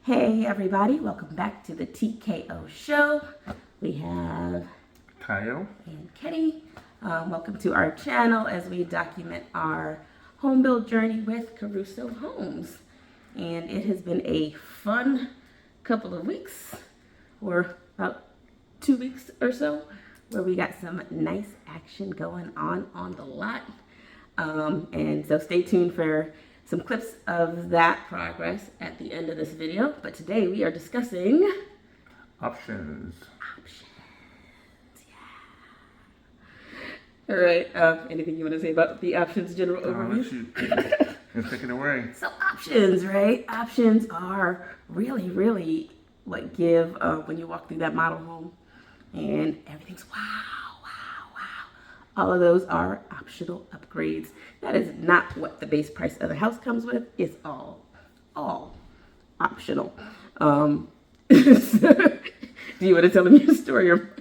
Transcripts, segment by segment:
Hey everybody, welcome back to the TKO show. We have Kyle and Kenny. Welcome to our channel as we document our home build journey with Caruso Homes. And it has been a fun couple of weeks, or about 2 weeks or so, where we got some nice action going on the lot. And so stay tuned for some clips of that progress at the end of this video. But today we are discussing options. Yeah. All right. Anything you want to say about the options general overview? And take it away. So options, right? Options are really what give when you walk through that model home and everything's wow. All of those are optional upgrades. That is not what the base price of the house comes with. It's all optional. Do you want to tell them your story or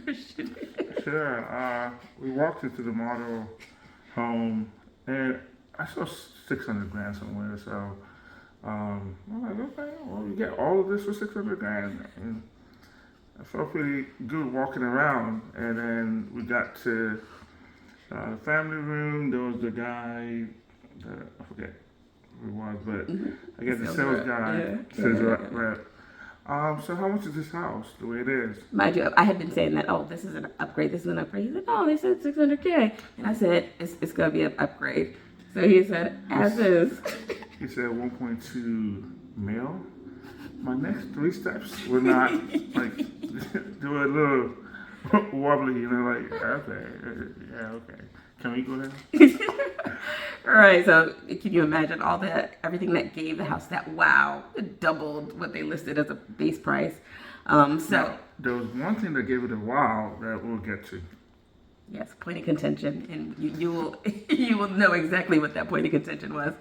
Sure. We walked into the model home and I saw 600 grand somewhere. So I'm like, okay, well, you get all of this for 600 grand. And I felt pretty good walking around. And then we got to the family room. There was the guy, I forget who it was, but I guess the sales guy, sales rep. So how much is this house, the way it is? Mind you, I had been saying that, oh, this is an upgrade, this is an upgrade. He said, oh, they said 600K. And I said, it's going to be an upgrade. So he said, as is. He said 1.2 mil. My next 3 steps were not, like, they were a little wobbly, you know, like, okay, yeah, okay. Can we go there? All right, so can you imagine everything that gave the house that wow, it doubled what they listed as a base price. Now, there was one thing that gave it a wow that we'll get to. Yes, point of contention, and you will you will know exactly what that point of contention was.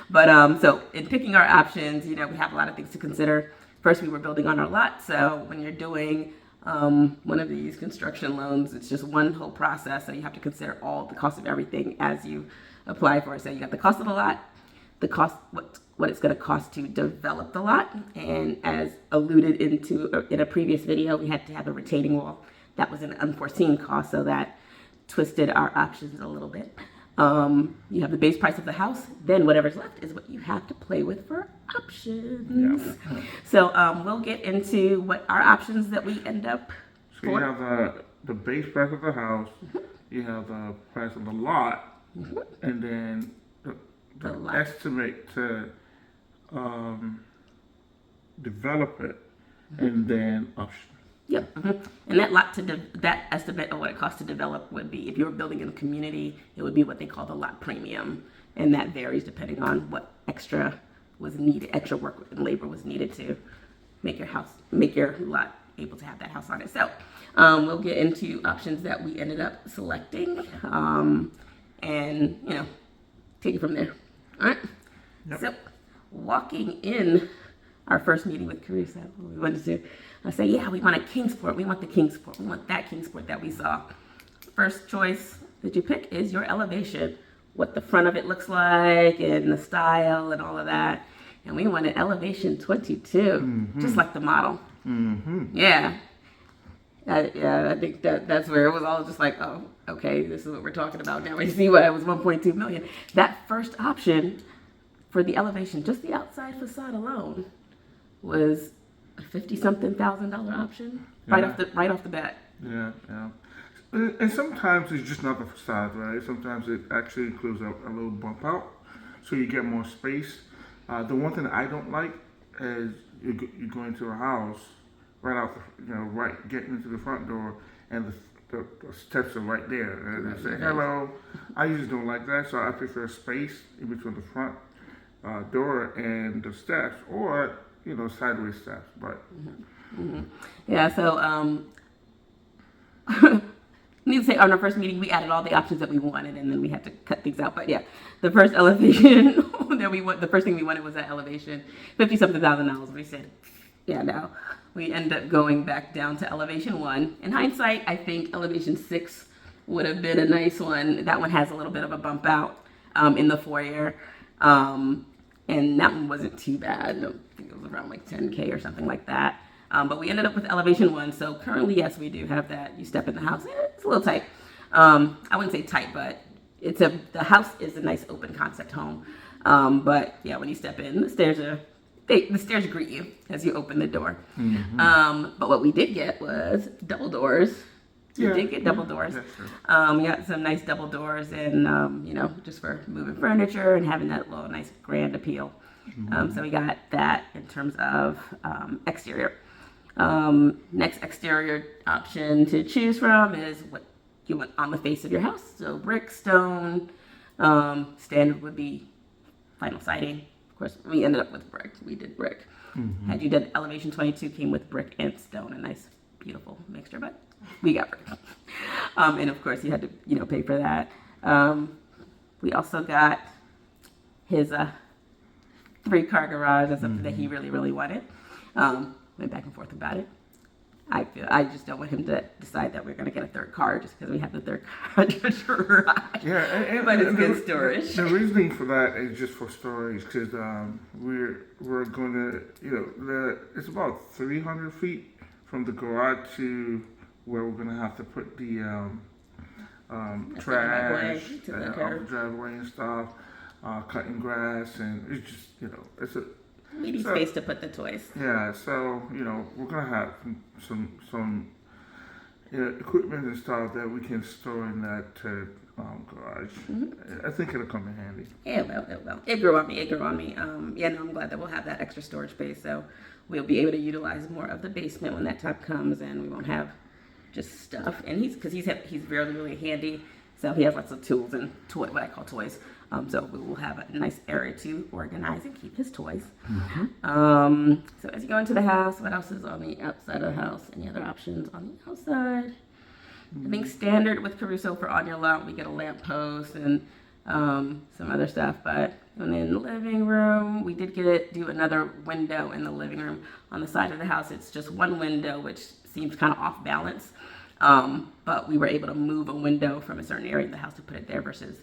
But so in picking our options, you know, we have a lot of things to consider. First, we were building on our lot, so when you're doing one of these construction loans, it's just one whole process, so you have to consider all the cost of everything as you apply for it. So you got the cost of the lot, the cost, what it's going to cost to develop the lot, and as alluded into in a previous video, we had to have a retaining wall. That was an unforeseen cost, so that twisted our options a little bit. You have the base price of the house, then whatever's left is what you have to play with for options. Yeah. So we'll get into what our options that we end up So you have the base price of the house, you have the price of the lot, and then the estimate to develop it, and then options. Yep. And that estimate of what it costs to develop would be, if you were building in a community, it would be what they call the lot premium. And that varies depending on what extra work and labor was needed to make your lot able to have that house on it. So we'll get into options that we ended up selecting and, you know, take it from there. All right. Yep. So walking in our first meeting with Caruso, we wanted to say, yeah, we want a Kingsport. We want the Kingsport. We want that Kingsport that we saw. First choice that you pick is your elevation, what the front of it looks like and the style and all of that. And we want an elevation 22, just like the model. Yeah. I think that's where it was all just like, oh, okay, this is what we're talking about now. We see why it was 1.2 million. That first option for the elevation, just the outside facade alone, was a $50-something thousand option right off the bat. Yeah. And sometimes it's just not the facade, right? Sometimes it actually includes a little bump out, so you get more space. The one thing that I don't like is you go into a house getting into the front door, and the steps are right there, and they say hello. I usually don't like that, so I prefer space in between the front door and the steps, or sideways steps, but yeah. So needless to say, on our first meeting, we added all the options that we wanted, and then we had to cut things out. But yeah, the first elevation the first thing we wanted was that elevation, $50-something thousand. We said, yeah, no. We end up going back down to elevation 1. In hindsight, I think elevation 6 would have been a nice one. That one has a little bit of a bump out in the foyer. and that one wasn't too bad. I think it was around like 10K or something like that. But we ended up with elevation 1. So currently, yes, we do have that. You step in the house, it's a little tight. I wouldn't say tight, but the house is a nice open concept home. But yeah, when you step in, the stairs greet you as you open the door. But what we did get was double doors. We did get double doors. We got some nice double doors, and just for moving furniture and having that little nice grand appeal. So we got that in terms of exterior. Next exterior option to choose from is what you want on the face of your house. So brick, stone. Standard would be vinyl siding. Of course, we ended up with brick. We did brick. Had you done elevation 22, came with brick and stone, a nice, beautiful mixture, but we got brick. And of course, you had to, pay for that. We also got his 3-car garage. That's something that he really, really wanted. Went back and forth about it. I just don't want him to decide that we're going to get a 3rd car just because we have the 3rd car to drive. Yeah, but it's good storage. The reasoning for that is just for storage, because we're going to, it's about 300 feet from the garage to where we're going to have to put the trash, driveway and stuff, cutting grass, and it's just, it's a... We need space to put the toys. Yeah, so, we're going to have some equipment and stuff that we can store in that garage. I think it'll come in handy. Yeah, it will. It grew on me. I'm glad that we'll have that extra storage space, so we'll be able to utilize more of the basement when that time comes, and we won't have just stuff. And he's really, really handy, so he has lots of tools and what I call toys. So we will have a nice area to organize and keep his toys. So as you go into the house, what else is on the outside of the house? Any other options on the outside? I think standard with Caruso for on your lot, we get a lamp post and some other stuff. But when in the living room, we did do another window in the living room. On the side of the house, it's just one window, which seems kind of off balance. But we were able to move a window from a certain area of the house to put it there versus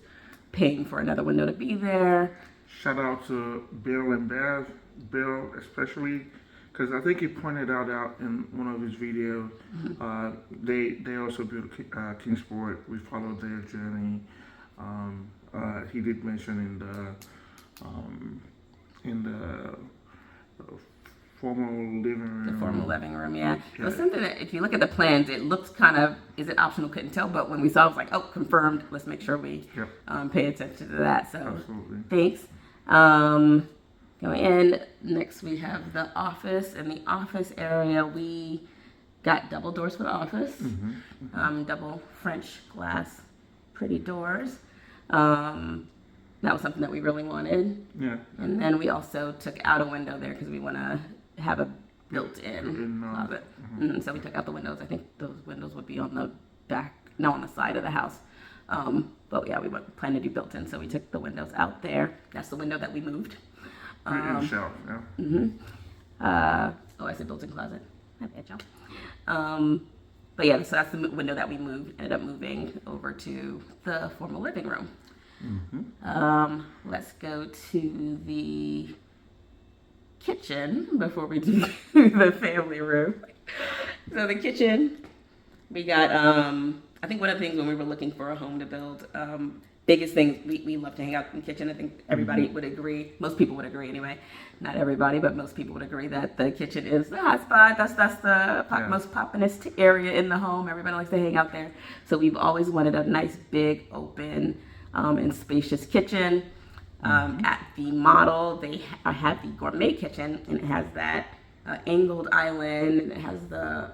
paying for another window to be there. Shout out to Bill and Bev. Bill especially, because I think he pointed out in one of his videos. They also built Kingsport. We followed their journey. He did mention in the formal living room. The formal living room, yeah. It was something that, if you look at the plans, it looks kind of, is it optional? Couldn't tell, but when we saw it, it was like, oh, confirmed. Let's make sure we pay attention to that. So, absolutely. Thanks. Going in, next we have the office. In the office area, we got double doors for the office. Double French glass, pretty doors. That was something that we really wanted. Yeah. And then we also took out a window there because we want to have a built-in closet. So we took out the windows. I think those windows would be on the on the side of the house. But yeah, we plan to do built-in, so we took the windows out there. That's the window that we moved. Shelf, yeah. I said built-in closet. My bad, y'all. But yeah, so that's the window that we ended up moving over to the formal living room. Let's go to the kitchen before we do the family room. So the kitchen, we got, I think one of the things when we were looking for a home to build, biggest thing, we love to hang out in the kitchen. I think everybody would agree. Most people would agree anyway. Not everybody, but most people would agree that the kitchen is the hot spot. That's the most poppinest area in the home. Everybody likes to hang out there. So we've always wanted a nice, big, open, and spacious kitchen. At the model, they have the gourmet kitchen, and it has that angled island, and it has the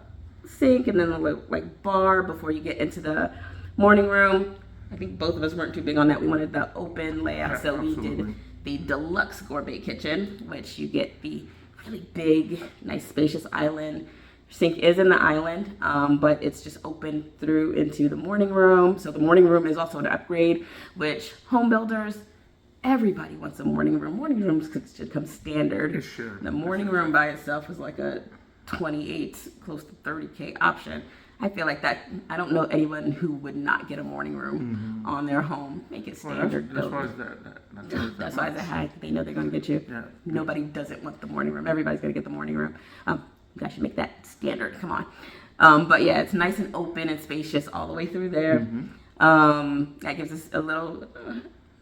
sink, and then the bar before you get into the morning room. I think both of us weren't too big on that. We wanted the open layout, so we did the deluxe gourmet kitchen, which you get the really big, nice, spacious island. Sink is in the island, but it's just open through into the morning room. So the morning room is also an upgrade, which home builders, everybody wants a morning room. Morning rooms should come standard. The morning room by itself is like a 28, close to 30K option. I feel like that. I don't know anyone who would not get a morning room on their home. Make it Well, standard. that's why it's That's why it's a hack. They know they're going to get you. Yeah. Nobody doesn't want the morning room. Everybody's going to get the morning room. You guys should make that standard. Come on. But yeah, it's nice and open and spacious all the way through there. That gives us a little,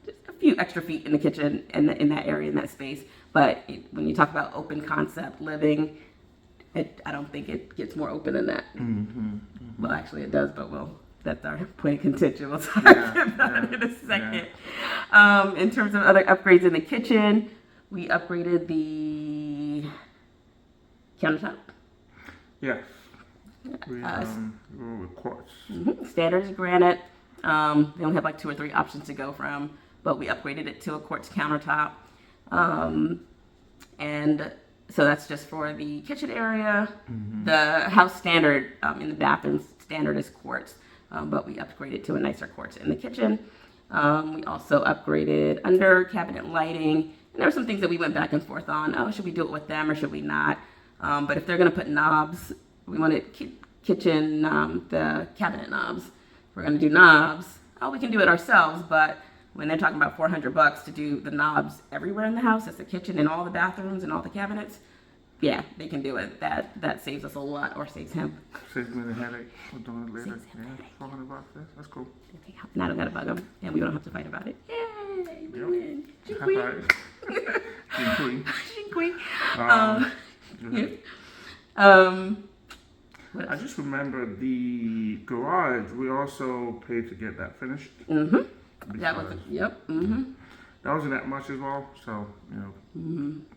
just a few extra feet in the kitchen and in that area, in that space. But when you talk about open concept living, I don't think it gets more open than that. Well, actually it does, but that's our point of contention. We'll talk about it in a second. In terms of other upgrades in the kitchen, we upgraded the countertop. Yes. We were with quartz. Standard is granite. They only have like 2 or 3 options to go from, but we upgraded it to a quartz countertop. And so that's just for the kitchen area. The house standard in the bathroom standard is quartz, but we upgraded to a nicer quartz in the kitchen. We also upgraded under cabinet lighting. And there were some things that we went back and forth on. Oh, should we do it with them or should we not? But if they're going to put knobs, we wanted kitchen, the cabinet knobs. If we're going to do knobs, we can do it ourselves, but when they're talking about $400 to do the knobs everywhere in the house, that's the kitchen and all the bathrooms and all the cabinets, yeah, they can do it. That saves us a lot, or saves him. Saves me the headache. We'll do it later. Yeah, $400. That's cool. Okay, and I don't gotta bug him, and we don't have to fight about it. Yay, we win. High five. Queen. Queen. I just remember the garage. We also paid to get that finished. That was yep. That wasn't that much as well, so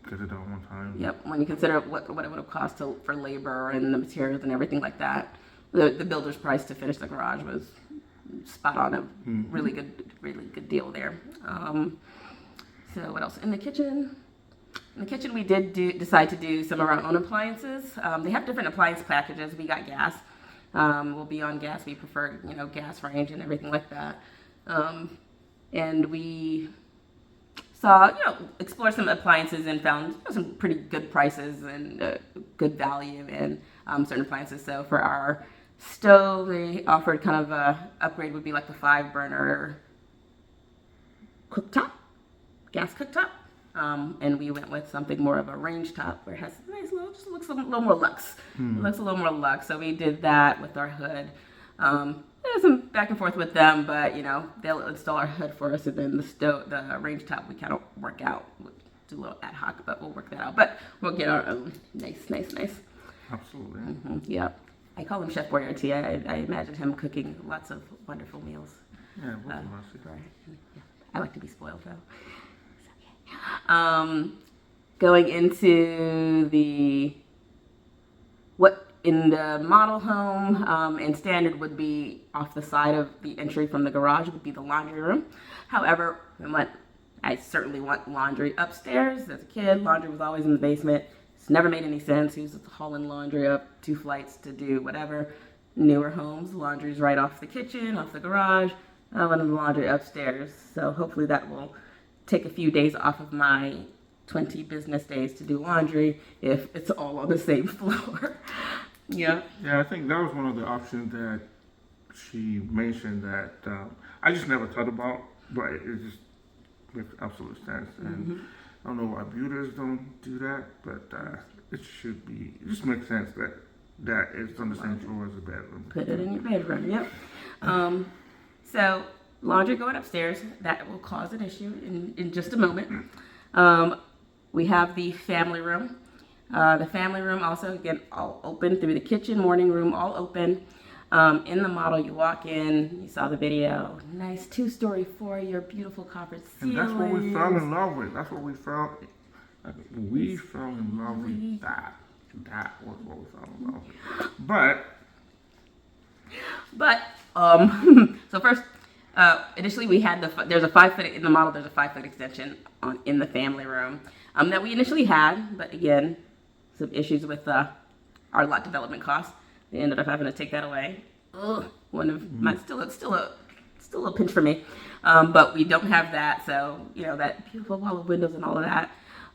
get it done one time. Yep. When you consider what it would have cost for labor and the materials and everything like that, the builder's price to finish the garage was spot on. A really good deal there. So what else in the kitchen? In the kitchen, we did decide to do some of our own appliances. They have different appliance packages. We got gas. We'll be on gas. We prefer, gas range and everything like that. And we saw, explored some appliances and found some pretty good prices and good value in certain appliances. So for our stove, they offered kind of a upgrade would be like the 5-burner cooktop, gas cooktop. And we went with something more of a range top where it has a nice little, just looks a little more luxe. It looks a little more luxe. So we did that with our hood. There's some back and forth with them, but they'll install our hood for us, and then the range top we kind of work out. We'll do a little ad hoc, but we'll work that out. But we'll get our own. Nice. Absolutely. Yep. I call him Chef Boyardee. I imagine him cooking lots of wonderful meals. Yeah, I like to be spoiled though. Going into what in the model home and standard would be off the side of the entry from the garage would be the laundry room. However, I certainly want laundry upstairs. As a kid, laundry was always in the basement. It's never made any sense. Who's hauling laundry up 2 flights to do whatever? Newer homes, laundry's right off the kitchen, off the garage. I want the laundry upstairs. So hopefully that will take a few days off of my 20 business days to do laundry if it's all on the same floor. Yeah, I think that was one of the options that she mentioned that I just never thought about, but it just makes absolute sense. And I don't know why builders don't do that, but it just makes sense that it's on the same floor as the bedroom. Put it in your bedroom, yep. So laundry going upstairs, that will cause an issue in just a moment. We have the family room. The family room also, again, all open through the kitchen, morning room, all open. In the model, you walk in, you saw the video, nice 2-story foyer, beautiful copper ceilings. And that's what we fell in love with. That's what we fell in love with that. That was what we fell in love with. But so first, initially we had there's a 5-foot, in the model there's a 5-foot extension in the family room that we initially had, but again, some issues with our lot development costs. They ended up having to take that away. One of my still a pinch for me, but we don't have that. So that beautiful wall of windows and all of that,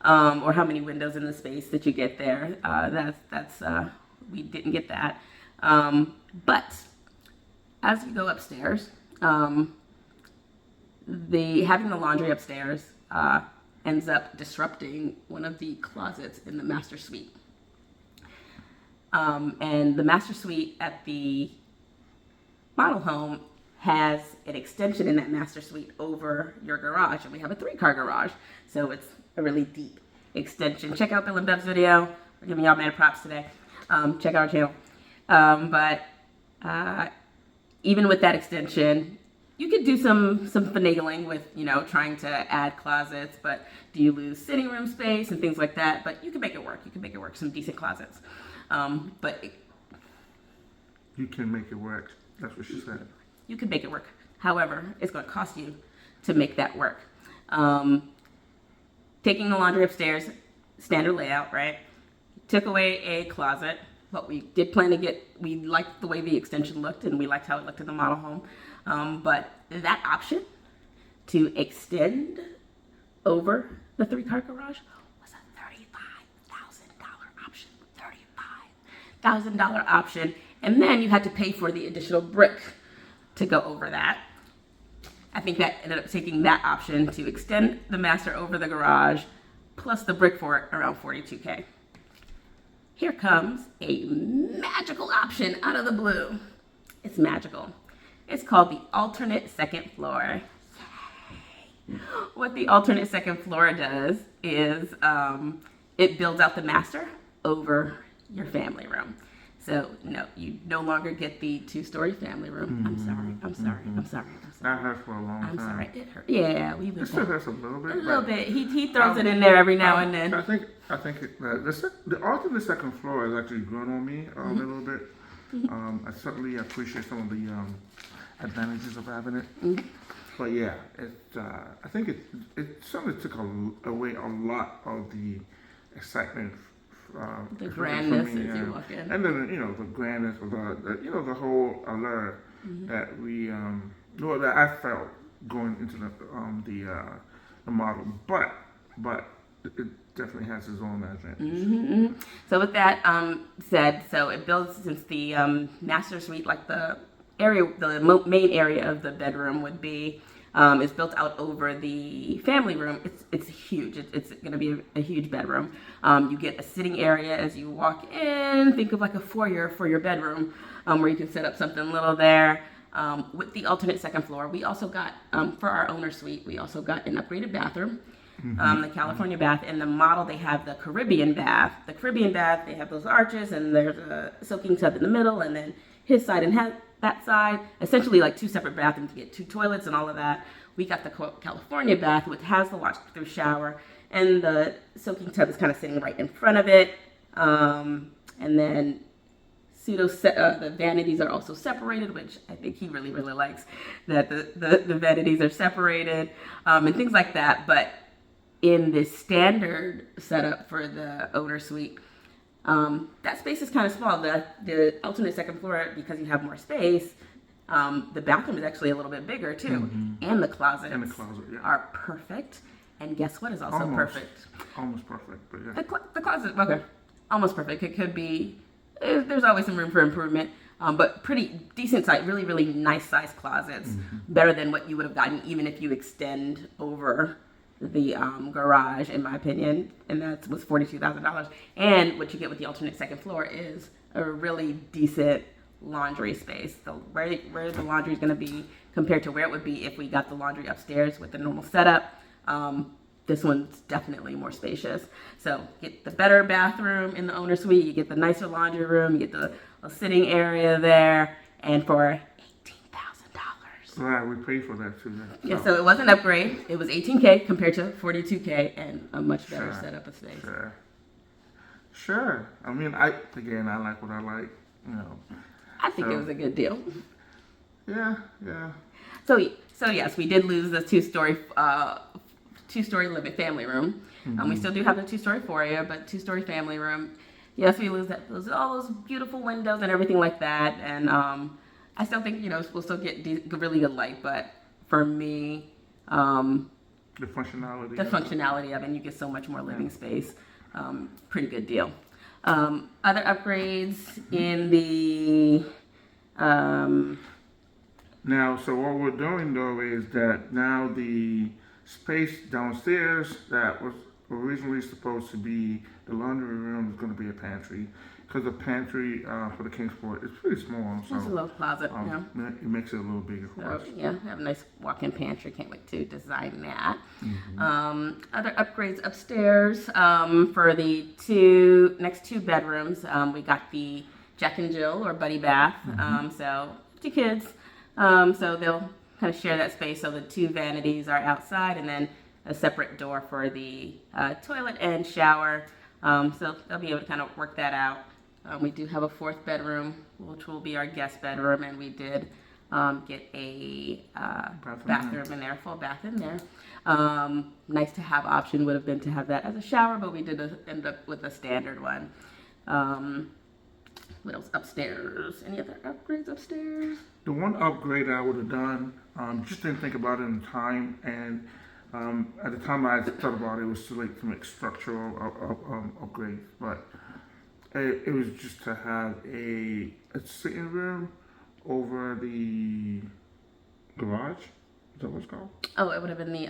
or how many windows in the space that you get there. That's we didn't get that. But as you go upstairs, having the laundry upstairs ends up disrupting one of the closets in the master suite. And the master suite at the model home has an extension in that master suite over your garage, and we have a 3-car garage, so it's a really deep extension. Check out Bill and Bev's video. We're giving y'all mad props today. Check out our channel. But even with that extension, you could do some finagling with, trying to add closets, but do you lose sitting room space and things like that? But you can make it work. You can make it work. Some decent closets. You can make it work. That's what she said. You can make it work. However, it's going to cost you to make that work. Taking the laundry upstairs, standard layout, right? Took away a closet, but we did plan to we liked the way the extension looked, and we liked how it looked in the model home. But that option to extend over the 3-car garage was a $35,000 option. $35,000 option. And then you had to pay for the additional brick to go over that. I think that ended up taking that option to extend the master over the garage, plus the brick for it, around $42K. Here comes a magical option out of the blue. It's magical. It's called the alternate second floor. What the alternate second floor does is it builds out the master over your family room. So no, you no longer get the 2-story family room. I'm sorry. That hurts for a long time. I'm sorry. It hurt. Yeah, we would. It still hurts a little bit. A little bit. He throws it in there every now and then. I think the alternate second floor has actually grown on me a little bit. I certainly appreciate some of the advantages of having it. But yeah, I think it certainly took away a lot of the excitement. The grandness as you walk in, and then the grandness of the whole allure that that I felt going into the model, but it definitely has its own advantages. So with that said, so it builds, since the master suite, like the main area of the bedroom would be. It's built out over the family room. It's huge. It's going to be a huge bedroom. You get a sitting area as you walk in. Think of like a foyer for your bedroom, where you can set up something little there. With the alternate second floor, we also got, for our owner suite, we also got an upgraded bathroom. The California bath. In the model, they have the Caribbean bath. The Caribbean bath, they have those arches, and there's a soaking tub in the middle, and then his side and that side, essentially like 2 separate bathrooms. You get 2 toilets and all of that. We got the California bath, which has the wash-through shower, and the soaking tub is kind of sitting right in front of it. And then the vanities are also separated, which I think he really, really likes, that the vanities are separated, and things like that. But in the standard setup for the owner suite, that space is kind of small. The alternate second floor, because you have more space, the bathroom is actually a little bit bigger too, and the closets are perfect. And guess what is also perfect? Almost perfect, but yeah. The closet, okay, almost perfect. It could be. There's always some room for improvement, but pretty decent size, really, really nice size closets. Better than what you would have gotten even if you extend over the garage, in my opinion, and that was $42,000. And what you get with the alternate second floor is a really decent laundry space. So where the laundry is going to be compared to where it would be if we got the laundry upstairs with the normal setup, this one's definitely more spacious. So get the better bathroom in the owner suite, you get the nicer laundry room, you get the sitting area there, and for $18,000. Right, we paid for that too. Yeah, so it was an upgrade. It was $18K compared to $42K, and a much better setup of space. Sure. I mean, I like what I like. I think it was a good deal. Yeah. So yes, we did lose the two-story living family room. We still do have the 2-story foyer, but 2-story family room. Yes, we lose that. All those beautiful windows and everything like that. And I still think we'll still get really good light. But for me, the functionality of it, and you get so much more living space. Pretty good deal. Other upgrades in the Now, so what we're doing though is that now the space downstairs that was originally supposed to be the laundry room is going to be a pantry because the pantry for the Kingsport is pretty small. It's a So little closet, it makes it a little bigger for us. So, yeah, have a nice walk-in pantry. Can't wait to design that. Mm-hmm. Other upgrades upstairs for the next two bedrooms. We got the Jack and Jill or Buddy Bath. So 2 kids. So they'll kind of share that space. So the 2 vanities are outside, and then a separate door for the toilet and shower. So they'll be able to kind of work that out. We do have a 4th bedroom, which will be our guest bedroom, and we did get a bathroom in there, full bath in there. Nice to have option would have been to have that as a shower, but we did end up with a standard one. What else upstairs? Any other upgrades upstairs? The one upgrade I would have done, just didn't think about it in time, and at the time I thought about it, it was too late to make structural upgrades, but it was just to have a sitting room over the garage. Is that what it's called? Oh, it would have been the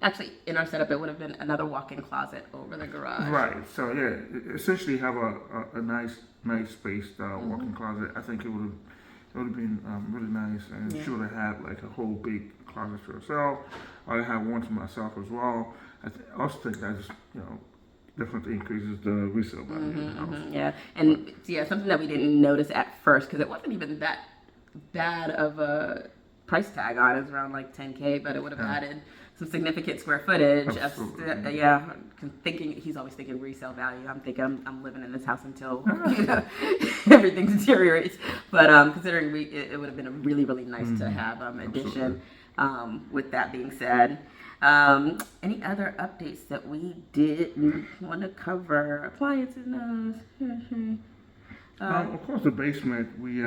actually in our setup it would have been another walk-in closet over the garage. Right. So yeah, essentially have a nice space walk-in closet. I think it would have been really nice, and she would have had like a whole big closet for herself. I'd have one to myself as well. I also think that just definitely increases the resale value of the house. Yeah, and something that we didn't notice at first because it wasn't even that bad of a price tag on it. It's around like $10K, but it would have added some significant square footage. He's always thinking resale value. I'm thinking I'm living in this house until everything deteriorates. But considering it would have been a really, really nice to have addition. With that being said, any other updates that we didn't want to cover? Appliances, no. Of course, the basement. We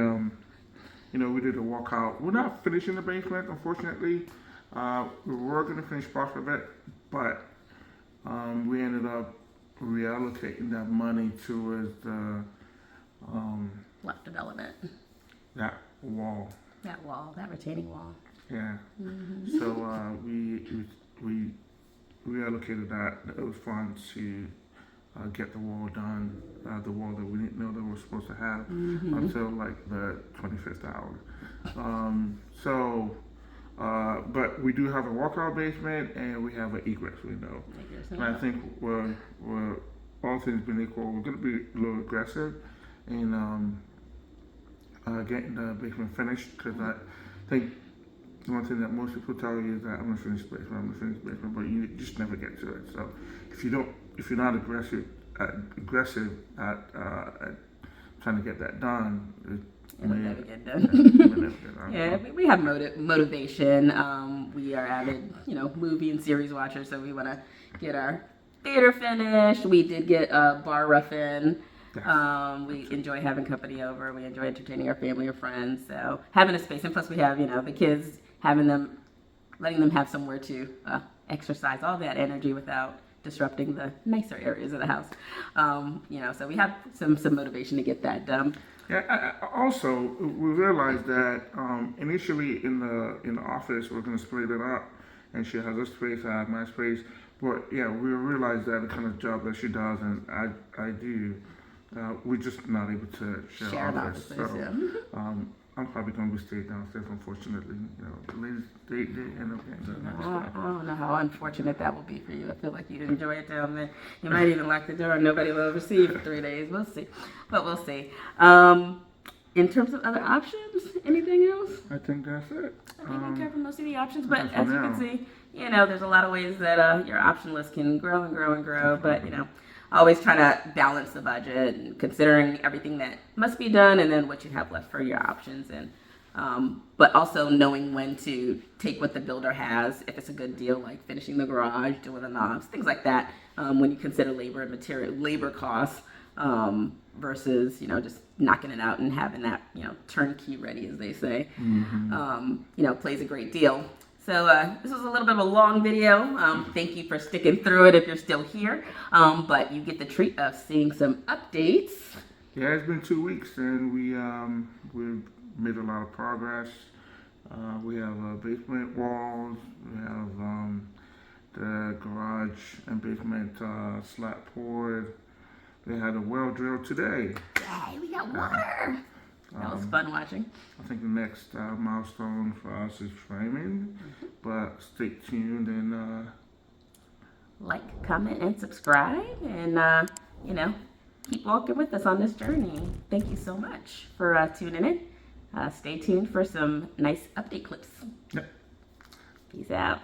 we did a walkout. We're not finishing the basement, unfortunately. We were going to finish part of it, but we ended up reallocating that money towards the left development. That wall. That retaining wall. Yeah. So we reallocated those funds to get the wall done, the wall that we didn't know that we were supposed to have until like the 25th hour. But we do have a walkout basement and we have an egress window. And I think we're all things being equal, we're going to be a little aggressive in getting the basement finished, because I think one thing that most people tell you is that I'm going to finish the basement, but you just never get to it. So if you're not aggressive at trying to get that done, it'll never get done. Yeah, we have motivation. We are avid, movie and series watchers, so we want to get our theater finished. We did get a bar rough in. We enjoy having company over. We enjoy entertaining our family or friends. So having a space, and plus we have, the kids, letting them have somewhere to exercise all that energy without disrupting the nicer areas of the house. So we have some motivation to get that done. Yeah. Also, we realized that initially in the office we're going to split it up, and she has her space, I have my space. But yeah, we realized that the kind of job that she does and I do, we're just not able to share an office. I'm probably going to be staying downstairs, unfortunately. The ladies, they end up getting done. I don't know how unfortunate that will be for you. I feel like you'd enjoy it down there. You might even lock the door and nobody will ever see you for 3 days. We'll see. But we'll see. In terms of other options, anything else? I think that's it. I think we covered most of the options, but as you can see, there's a lot of ways that your option list can grow and grow and grow, but, always trying to balance the budget and considering everything that must be done and then what you have left for your options, and but also knowing when to take what the builder has, if it's a good deal, like finishing the garage, doing the knobs, things like that, when you consider labor costs versus just knocking it out and having that turnkey ready, as they say. Plays a great deal. So this was a little bit of a long video. Thank you for sticking through it if you're still here. But you get the treat of seeing some updates Yeah, it's been 2 weeks, and we've made a lot of progress. We have basement walls. We have the garage and basement slat poured. They had a well drilled today. Yay, we got water. That was fun watching. I think the next milestone for us is framing, but stay tuned and Like, comment, and subscribe, and keep walking with us on this journey. Thank you so much for tuning in. Stay tuned for some nice update clips. Yep. Peace out.